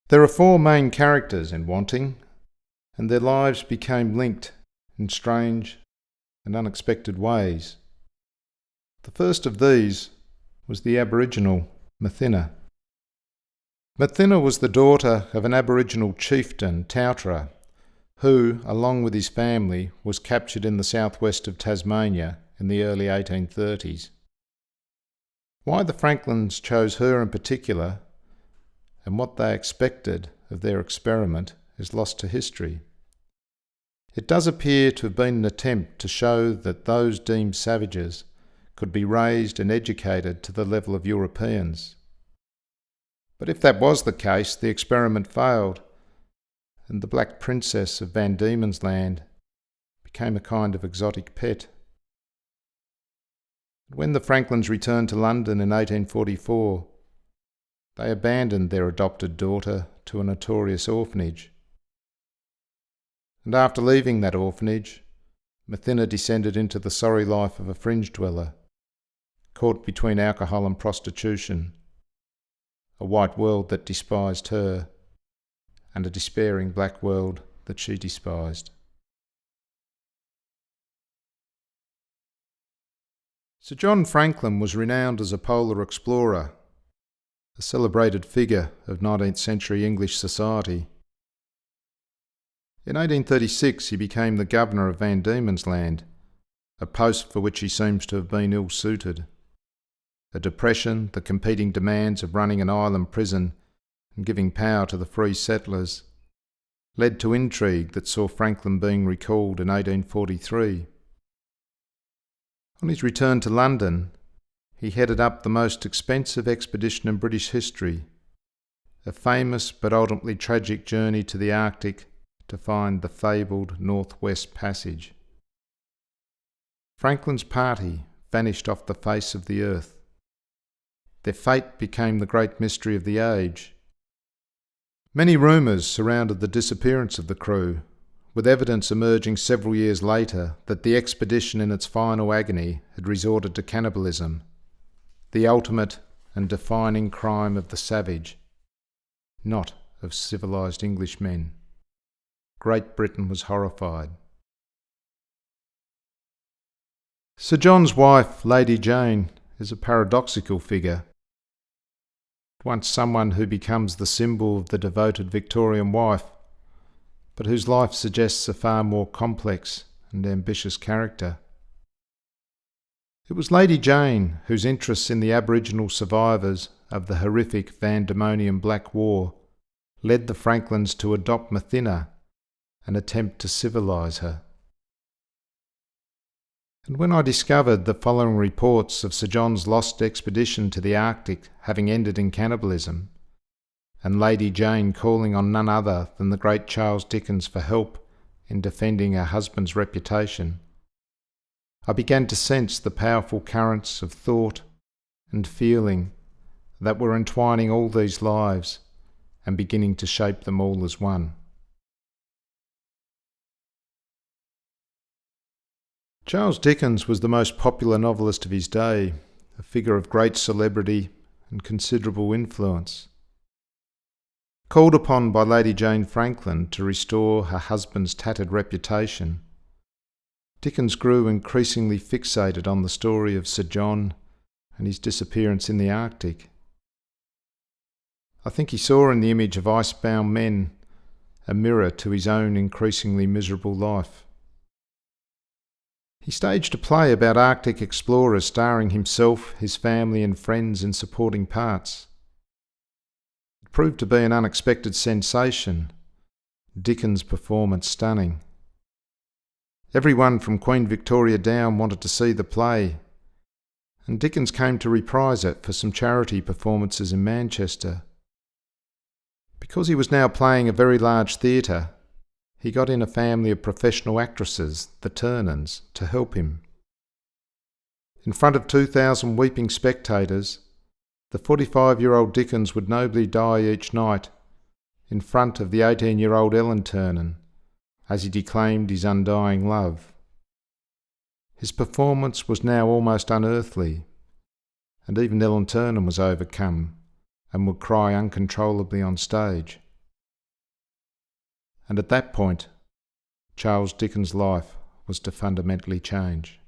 There are four main characters in Wanting, and their lives became linked in strange and unexpected ways. The first of these was the Aboriginal Matheno. Matheno was the daughter of an Aboriginal chieftain, Tautra, who, along with his family, was captured in the southwest of Tasmania in the early 1830s. Why the Franklins chose her in particular, and what they expected of their experiment, is lost to history. It does appear to have been an attempt to show that those deemed savages could be raised and educated to the level of Europeans. But if that was the case, the experiment failed, and the Black Princess of Van Diemen's Land became a kind of exotic pet. When the Franklins returned to London in 1844, they abandoned their adopted daughter to a notorious orphanage. And after leaving that orphanage, Matheno descended into the sorry life of a fringe dweller, caught between alcohol and prostitution, a white world that despised her, and a despairing black world that she despised. Sir John Franklin was renowned as a polar explorer, a celebrated figure of 19th century English society. In 1836 he became the governor of Van Diemen's Land, a post for which he seems to have been ill-suited. A depression, the competing demands of running an island prison and giving power to the free settlers, led to intrigue that saw Franklin being recalled in 1843. On his return to London, he headed up the most expensive expedition in British history, a famous but ultimately tragic journey to the Arctic to find the fabled Northwest Passage. Franklin's party vanished off the face of the earth. Their fate became the great mystery of the age. Many rumours surrounded the disappearance of the crew, with evidence emerging several years later that the expedition in its final agony had resorted to cannibalism, the ultimate and defining crime of the savage, not of civilised Englishmen. Great Britain was horrified. Sir John's wife, Lady Jane, is a paradoxical figure. Once someone who becomes the symbol of the devoted Victorian wife, but whose life suggests a far more complex and ambitious character. It was Lady Jane whose interests in the Aboriginal survivors of the horrific Vandemonian Black War led the Franklins to adopt Matheno and attempt to civilise her. And when I discovered the following reports of Sir John's lost expedition to the Arctic having ended in cannibalism, and Lady Jane calling on none other than the great Charles Dickens for help in defending her husband's reputation, I began to sense the powerful currents of thought and feeling that were entwining all these lives and beginning to shape them all as one. Charles Dickens was the most popular novelist of his day, a figure of great celebrity and considerable influence. Called upon by Lady Jane Franklin to restore her husband's tattered reputation, Dickens grew increasingly fixated on the story of Sir John and his disappearance in the Arctic. I think he saw in the image of icebound men a mirror to his own increasingly miserable life. He staged a play about Arctic explorers starring himself, his family and friends in supporting parts. It proved to be an unexpected sensation, Dickens' performance stunning. Everyone from Queen Victoria down wanted to see the play, and Dickens came to reprise it for some charity performances in Manchester. Because he was now playing a very large theatre, he got in a family of professional actresses, the Turnans, to help him. In front of 2,000 weeping spectators, the 45-year-old Dickens would nobly die each night in front of the 18-year-old Ellen Ternan, as he declaimed his undying love. His performance was now almost unearthly, and even Ellen Ternan was overcome and would cry uncontrollably on stage. and at that point, Charles Dickens' life was to fundamentally change.